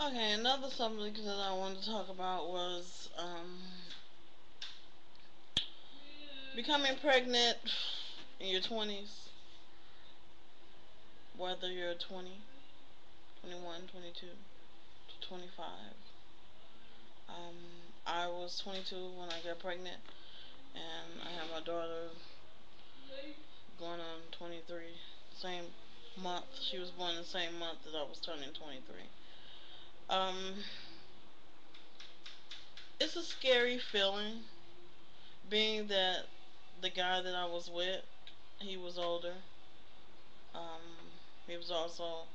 Okay, another subject that I wanted to talk about was becoming pregnant in your 20s, whether you're 20, 21, 22, 25. I was 22 when I got pregnant, and I had my daughter going on 23. Same month. She was born the same month that I was turning 23. Um, it's a scary feeling, being that the guy that I was with, he was older. Um, he was also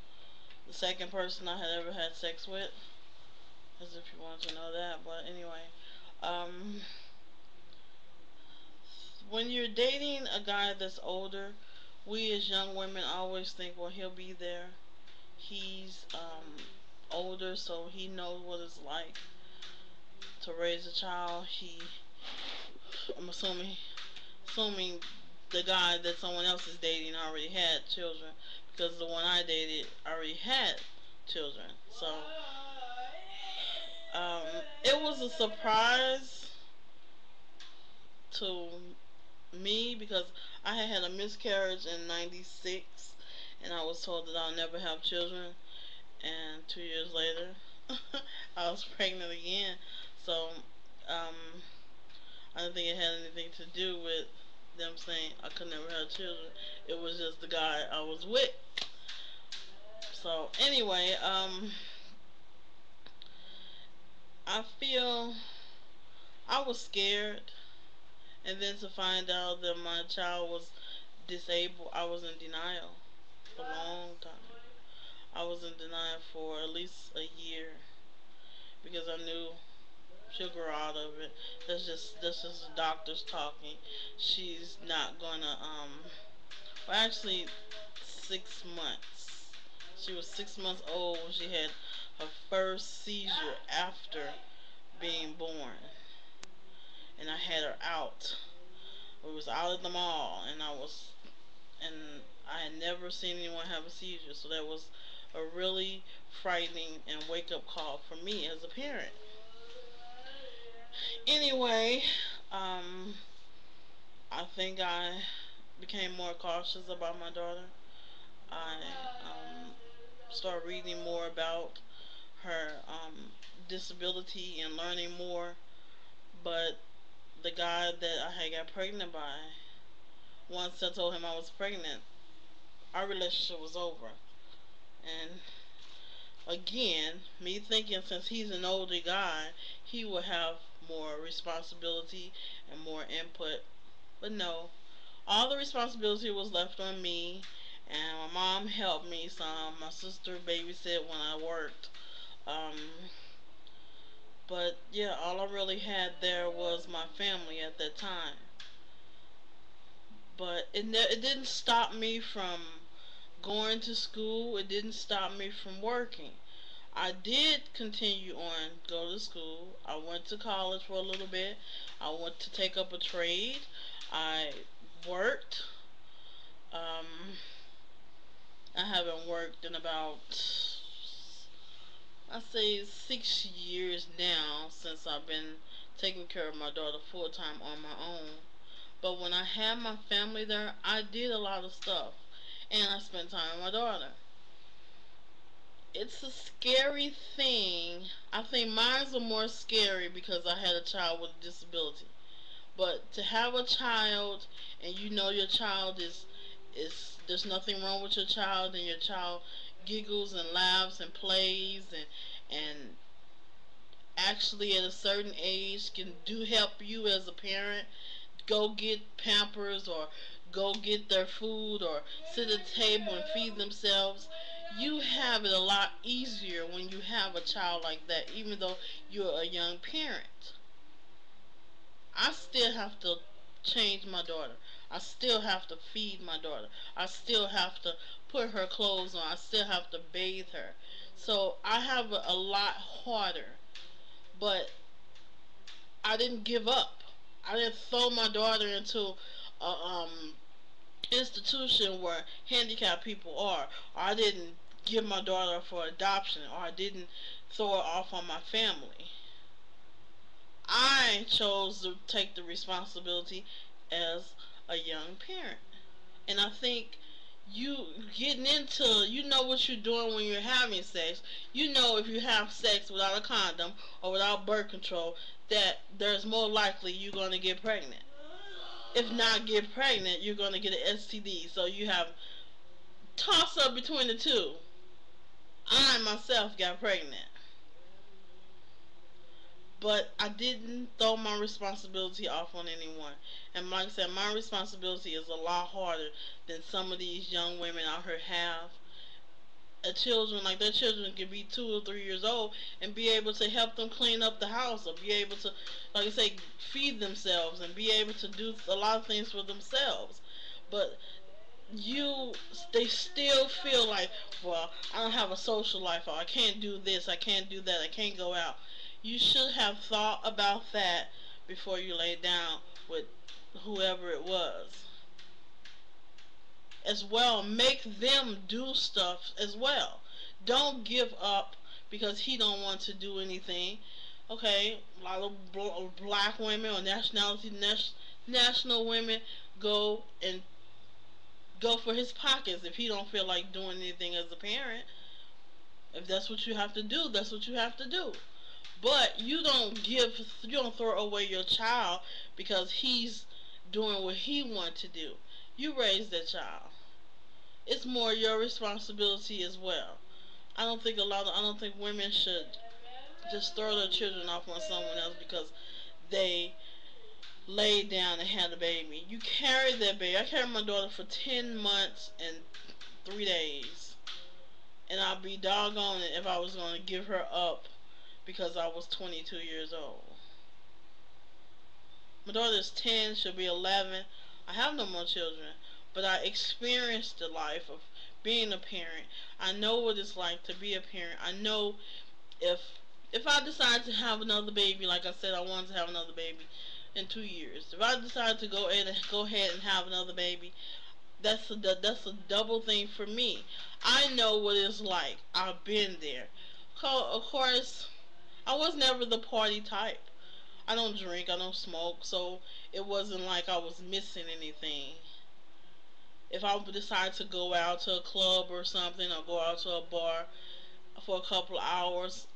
the second person I had ever had sex with, as if you wanted to know that. But anyway, um, when you're dating a guy that's older, we as young women always think, well, he'll be there. He's older, so he knows what it's like to raise a child. I'm assuming the guy that someone else is dating already had children, because the one I dated already had children. So um, it was a surprise to me because I had a miscarriage in '96, and I was told that I'll never have children. And 2 years later, I was pregnant again. So I don't think it had anything to do with them saying I could never have children. It was just the guy I was with. So anyway, I feel I was scared, and then to find out that my child was disabled, I was in denial for a long time. I was in denial for at least a year because I knew she'll grow out of it. That's just the doctors talking. She's not gonna well, actually 6 months. She was 6 months old when she had her first seizure after being born, and I had her out. We was out at the mall, and I had never seen anyone have a seizure, so that was a really frightening and wake up call for me as a parent. Anyway, um, I think I became more cautious about my daughter. I started reading more about her disability and learning more. But the guy that I had got pregnant by, once I told him I was pregnant, our relationship was over. And again, me thinking since he's an older guy, he would have more responsibility and more input. But no, all the responsibility was left on me, and my mom helped me some. My sister babysit when I worked. Um, but yeah, all I really had there was my family at that time. But it didn't stop me from going to school. It didn't stop me from working. I did continue on go to school. I went to college for a little bit. I went to take up a trade. I worked. Um, I haven't worked in about, I say, 6 years now, since I've been taking care of my daughter full time on my own. But when I had my family there, I did a lot of stuff, and I spent time with my daughter. It's a scary thing. I think mine's are more scary because I had a child with a disability. But to have a child and you know your child is there's nothing wrong with your child, and your child giggles and laughs and plays and actually at a certain age can do help you as a parent go get pampers or go get their food or sit at the table and feed themselves. You have it a lot easier when you have a child like that, even though you're a young parent. I still have to change my daughter. I still have to feed my daughter. I still have to put her clothes on. I still have to bathe her. So I have it a lot harder. But I didn't give up. I didn't throw my daughter into a institution where handicapped people are. I didn't give my daughter for adoption, or I didn't throw her off on my family. I chose to take the responsibility as a young parent. And I think you getting into, you know what you're doing when you're having sex. You know if you have sex without a condom or without birth control, that there's more likely you're going to get pregnant. If not get pregnant, you're going to get an STD. So you have toss up between the two. I myself got pregnant, but I didn't throw my responsibility off on anyone. And like I said, my responsibility is a lot harder than some of these young women out here have. Children, like their children can be 2 or 3 years old and be able to help them clean up the house, or be able to, like I say, feed themselves and be able to do a lot of things for themselves. But you, they still feel like, well, I don't have a social life, or I can't do this, I can't do that, I can't go out. You should have thought about that before you lay down with whoever it was. As well, make them do stuff as well. Don't give up because he don't want to do anything. Okay, a lot of black women or national women go and go for his pockets if he don't feel like doing anything as a parent. If that's what you have to do, that's what you have to do. But you don't throw away your child because he's doing what he wants to do. You raise that child. It's more your responsibility as well. I don't think women should just throw their children off on someone else because they laid down and had a baby. You carry that baby. I carried my daughter for 10 months and 3 days. And I'd be doggone it if I was going to give her up because I was 22 years old. My daughter's 10, she'll be 11. I have no more children, but I experienced the life of being a parent. I know what it's like to be a parent. I know if if I decide to have another baby, like I said, I wanted to have another baby in 2 years. If I decide to go ahead and have another baby, that's a double thing for me. I know what it's like. I've been there. Of course, I was never the party type. I don't drink, I don't smoke, so it wasn't like I was missing anything. If I would decide to go out to a club or something, or go out to a bar for a couple of hours,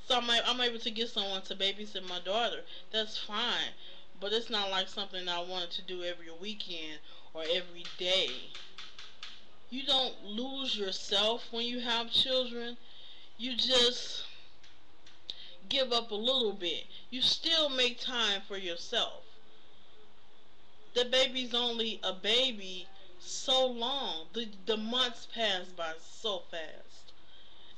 so I'm able to get someone to babysit my daughter. That's fine, but it's not like something I wanted to do every weekend or every day. You don't lose yourself when you have children. You just give up a little bit. You still make time for yourself. The baby's only a baby so long. The months pass by so fast.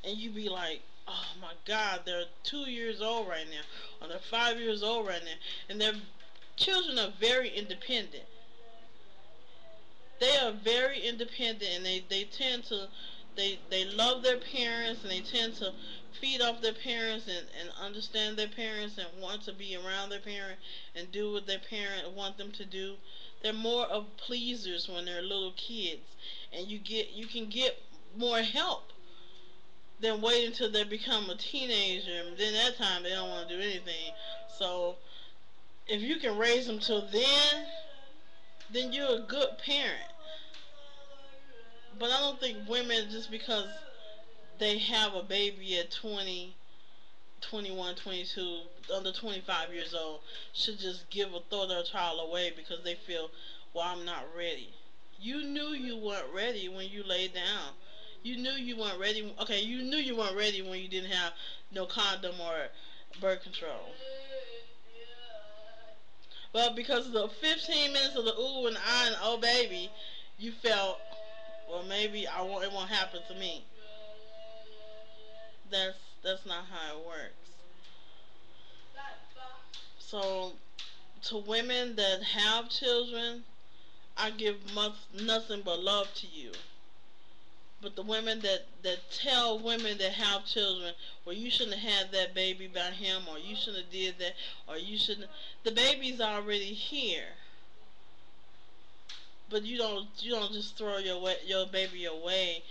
And you be like, oh my God, they're 2 years old right now. Or they're 5 years old right now. And their children are very independent. They are very independent, and they tend to, they love their parents, and they tend to feed off their parents, and understand their parents, and want to be around their parent and do what their parent want them to do. They're more of pleasers when they're little kids, and you can get more help than wait until they become a teenager, and then that time they don't want to do anything. So if you can raise them till then you're a good parent. But I don't think women, just because they have a baby at 20, 21, 22, under 25 years old, should just throw their child away because they feel, well, I'm not ready. You knew you weren't ready when you laid down. You knew you weren't ready. Okay, you knew you weren't ready when you didn't have no condom or birth control. But because of the 15 minutes of the ooh and ah and oh baby, you felt, well, maybe it won't happen to me. That's not how it works. So to women that have children, I give nothing but love to you. But the women that tell women that have children, well, you shouldn't have had that baby by him, or you shouldn't have did that, or you shouldn't. The baby's already here. But you don't just throw your baby away